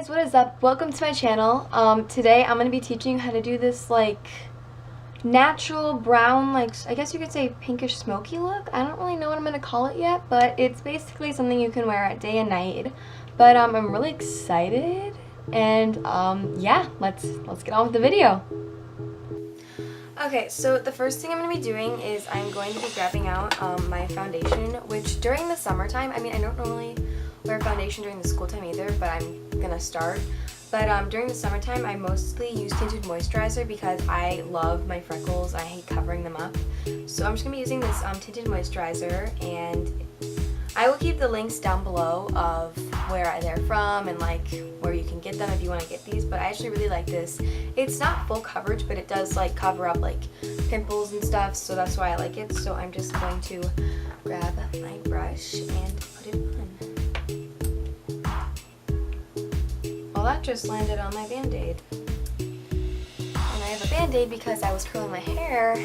guys, what is up? Welcome to my channel. Today I'm going to be teaching you how to do this like natural brown, like I guess you could say pinkish smoky look. I don't really know what I'm going to call it yet, but it's basically something you can wear at day and night. But I'm really excited, and yeah, let's get on with the video. Okay, so the first thing I'm going to be doing is I'm going to be grabbing out my foundation, which during the summertime, I mean, I don't normally wear foundation during the school time either, but I'm going to start. But during the summertime, I mostly use tinted moisturizer because I love my freckles. I hate covering them up. So I'm just going to be using this tinted moisturizer, and I will keep the links down below of where they're from and like where you can get them if you want to get these, but I actually really like this. It's not full coverage, but it does like cover up like pimples and stuff, so that's why I like it. So I'm just going to grab my brush and put it on. Well, that just landed on my band-aid. And I have a band-aid because I was curling my hair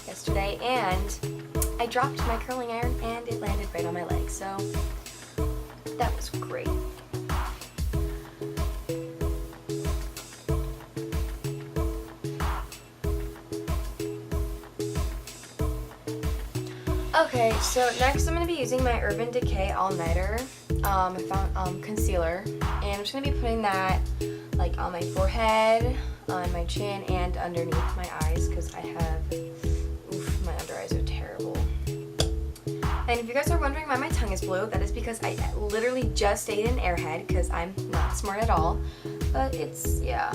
yesterday and I dropped my curling iron and it landed right on my leg, so that was great. Okay, so next I'm going to be using my Urban Decay All-Nighter concealer, and I'm just going to be putting that like on my forehead, on my chin, and underneath my eyes because I have, my under eyes are terrible. And if you guys are wondering why my tongue is blue, that is because I literally just ate an Airhead because I'm not smart at all. But it's, yeah.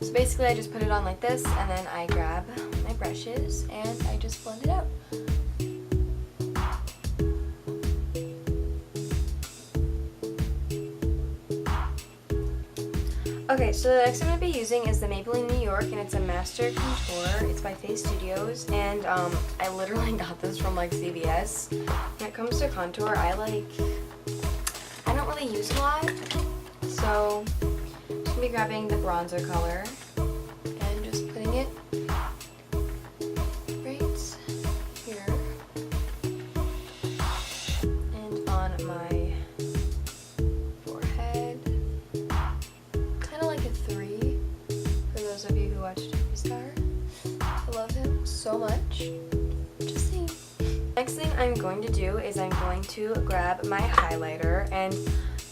So basically I just put it on like this, and then I grab my brushes and I just blend it out. Okay, so the next I'm going to be using is the Maybelline New York, and it's a Master Contour. It's by Face Studios, and I literally got this from like CVS. When it comes to contour, I don't really use a lot, so I'm just going to be grabbing the bronzer color and just putting it right here and on my forehead. Those of you who watch Jeffree Star, I love him so much. Just saying. Next thing I'm going to do is I'm going to grab my highlighter, and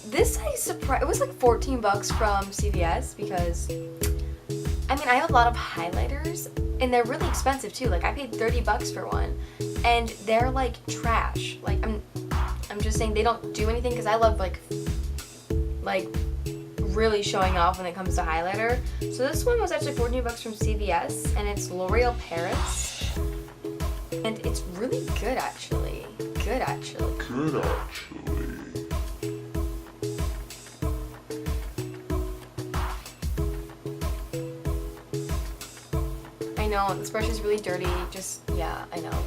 this it was like 14 bucks from CVS because I mean I have a lot of highlighters and they're really expensive too. Like I paid 30 bucks for one and they're like trash. Like I'm just saying they don't do anything because I love like really showing off when it comes to highlighter. So this one was actually 14 bucks from CVS, and it's L'Oreal Paris, and it's really good actually. Good actually. I know this brush is really dirty. Just yeah, I know.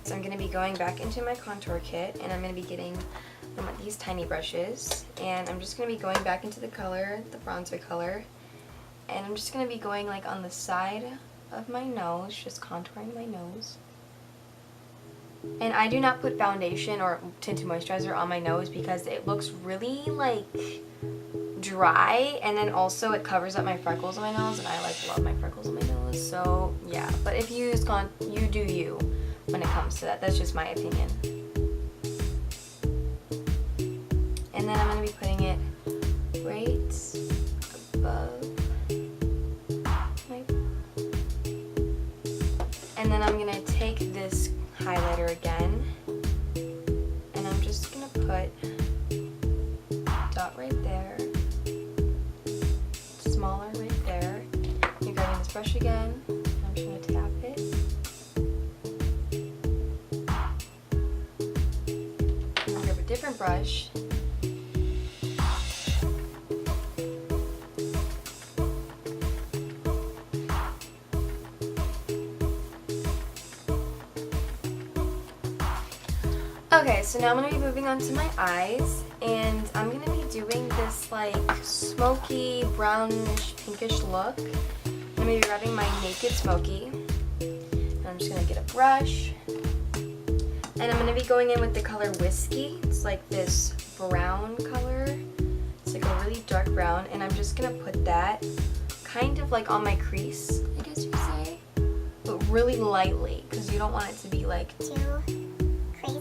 So I'm going to be going back into my contour kit, and I'm going to be getting these tiny brushes, and I'm just going to be going back into the color, the bronzer color, and I'm just going to be going like on the side of my nose, just contouring my nose. And I do not put foundation or tinted moisturizer on my nose because it looks really like dry, and then also it covers up my freckles on my nose, and I love my freckles on my nose, so yeah. But if you use you do you when it comes to that. That's just my opinion. And then I'm going to be putting it right above and then I'm going to take this highlighter again, and I'm just going to put a dot right there, smaller right there. You're grabbing this brush again. I'm just going to tap it. Different brush. Okay, so now I'm going to be moving on to my eyes, and I'm going to be doing this like smoky, brownish, pinkish look. And I'm going to be grabbing my Naked Smokey. And I'm just going to get a brush. And I'm going to be going in with the color Whiskey. It's like this brown color. It's like a really dark brown. And I'm just going to put that kind of like on my crease, I guess you could say. But really lightly, because you don't want it to be like too crazy.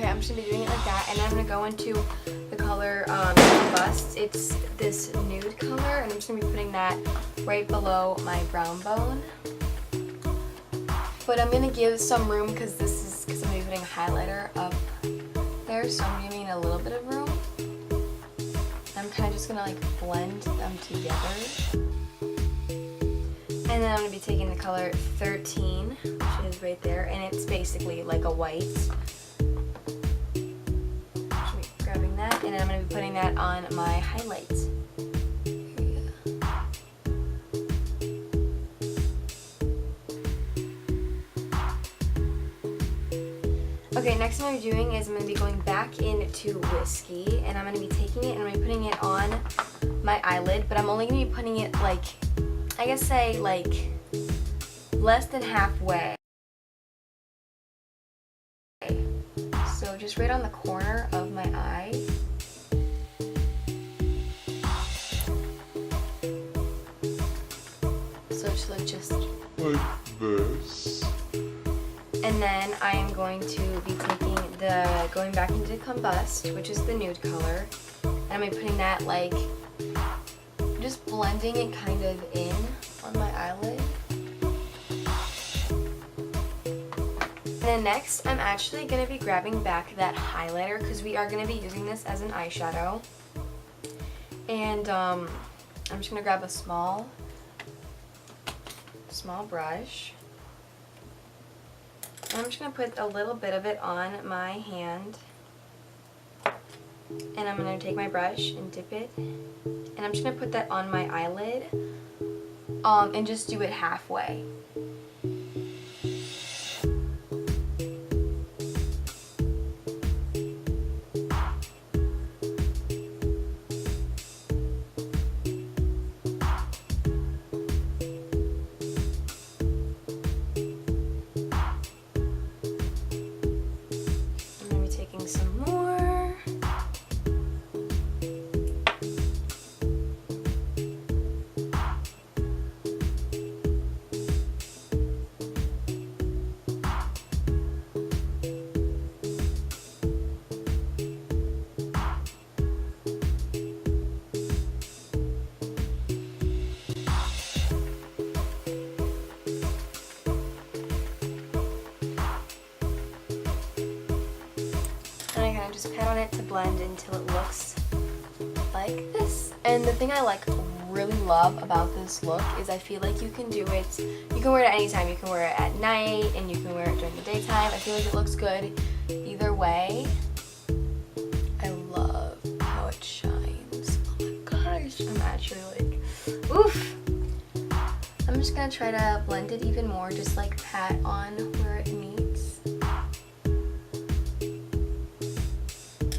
I'm just going to be doing it like that, and I'm going to go into the color Bust. It's this nude color, and I'm just going to be putting that right below my brown bone. But I'm going to give some room because I'm going to be putting a highlighter up there, so I'm giving it a little bit of room. I'm kind of just going to like blend them together. And then I'm going to be taking the color 13, which is right there, and it's basically like a white. And then I'm going to be putting that on my highlights. Okay, next thing I'm doing is I'm going to be going back into Whiskey, and I'm going to be taking it and I'm going to be putting it on my eyelid, but I'm only going to be putting it like, I guess say like less than halfway. So just right on the corner of my eye. So it should look just like this. And then I am going to be taking going back into Combust, which is the nude color. And I'm going to be putting that like, just blending it kind of in on my eyelid. And then next, I'm actually going to be grabbing back that highlighter because we are going to be using this as an eyeshadow. And I'm just going to grab a small brush. And I'm just going to put a little bit of it on my hand. And I'm going to take my brush and dip it. And I'm just going to put that on my eyelid and just do it halfway. Some more. Just pat on it to blend until it looks like this. And the thing I really love about this look is I feel like you can wear it at any time. You can wear it at night and you can wear it during the daytime. I feel like it looks good either way. I love how it shines. Oh my gosh, I'm actually like, oof. I'm just gonna try to blend it even more, just like pat on where it meets.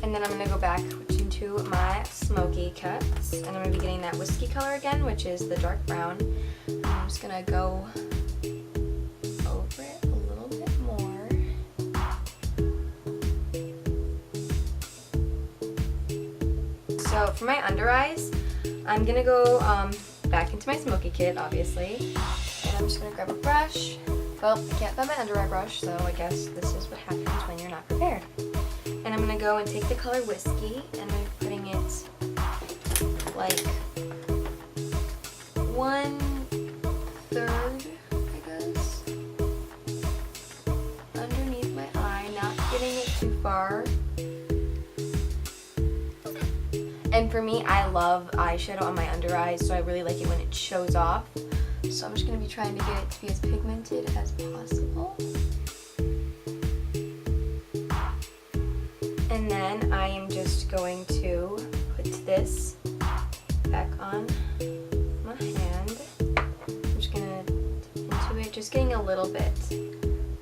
And then I'm going to go back into my Smokey cuts, and I'm going to be getting that Whiskey color again, which is the dark brown. And I'm just going to go over it a little bit more. So for my under eyes, I'm going to go back into my Smokey kit, obviously. And I'm just going to grab a brush. Well, I can't find my under eye brush, so I guess this is what happens when you're not prepared. And I'm going to go and take the color Whiskey, and I'm putting it like 1/3, I guess, underneath my eye, not getting it too far. And for me, I love eyeshadow on my under eyes, so I really like it when it shows off. So I'm just going to be trying to get it to be as pigmented as possible. And then I am just going to put this back on my hand. I'm just gonna dip into it, just getting a little bit,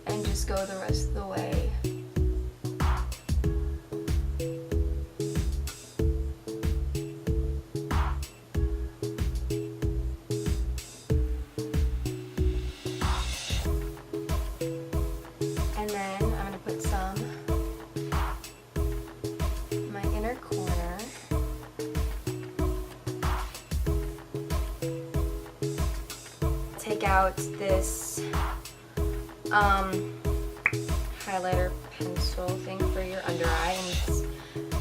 and just go the rest of the way. And then I'm gonna put some in my inner corner. Take out this highlighter pencil thing for your under eye, and it's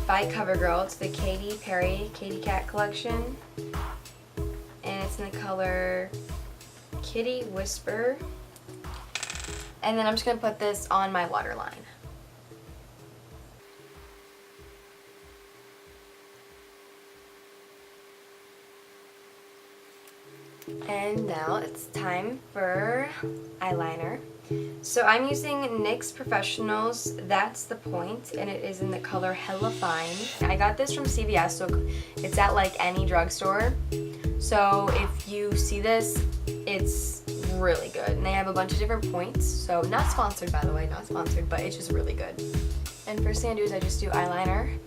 by CoverGirl. It's the Katy Perry Katy Cat collection, and it's in the color Kitty Whisper. And then I'm just gonna put this on my waterline. And now it's time for eyeliner. So I'm using NYX Professionals That's the Point, and it is in the color Hella Fine. I got this from CVS, so it's at like any drugstore. So if you see this, it's really good. And they have a bunch of different points. So not sponsored, by the way, not sponsored, but it's just really good. And first thing I do is I just do eyeliner.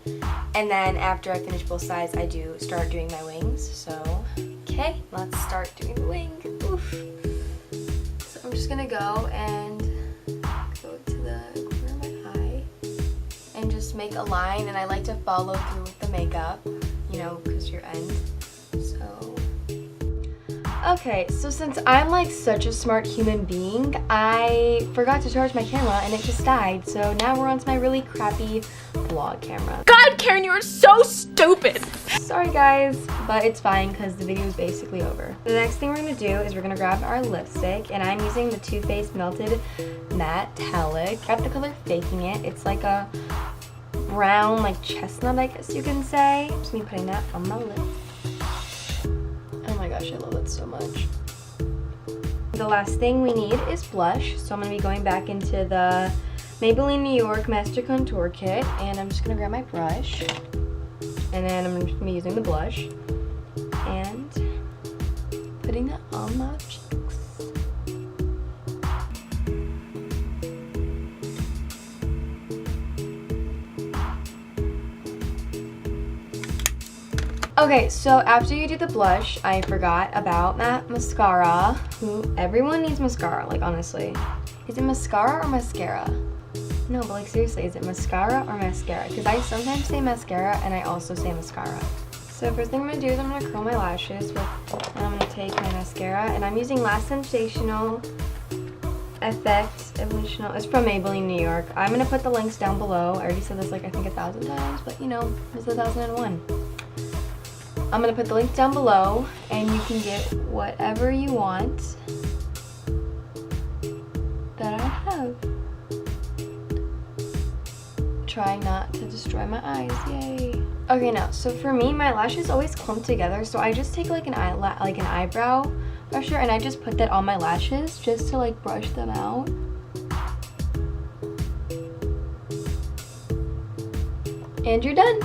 And then after I finish both sides, I do start doing my wings. So, okay, let's start doing the wing. Oof. So I'm just gonna go and go to the corner of my eye and just make a line. And I like to follow through with the makeup, you know, because you're end. Okay, so since I'm like such a smart human being, I forgot to charge my camera and it just died. So now we're on to my really crappy vlog camera. God, Karen, you are so stupid. Sorry guys, but it's fine because the video is basically over. The next thing we're gonna do is we're gonna grab our lipstick, and I'm using the Too Faced Melted Matte Metallic. I got the color Faking It. It's like a brown, like chestnut, I guess you can say. Just me putting that on my lips. Oh my gosh, I love it so much. The last thing we need is blush, so I'm going to be going back into the Maybelline New York Master Contour Kit, and I'm just going to grab my brush, and then I'm just going to be using the blush, and putting it on my cheeks. Okay, so after you do the blush, I forgot about mascara. Everyone needs mascara, like honestly. Is it mascara or mascara? No, but like seriously, is it mascara or mascara? Because I sometimes say mascara and I also say mascara. So first thing I'm going to do is I'm going to curl my lashes with, and I'm going to take my mascara, and I'm using Last Sensational Effect Evolutional. It's from Maybelline New York. I'm going to put the links down below. I already said this like I think 1,000 times, but you know, it's 1,001. I'm going to put the link down below, and you can get whatever you want that I have. Trying not to destroy my eyes, yay. Okay, now, so for me, my lashes always clump together, so I just take like an eyebrow brusher, and I just put that on my lashes just to like brush them out. And you're done.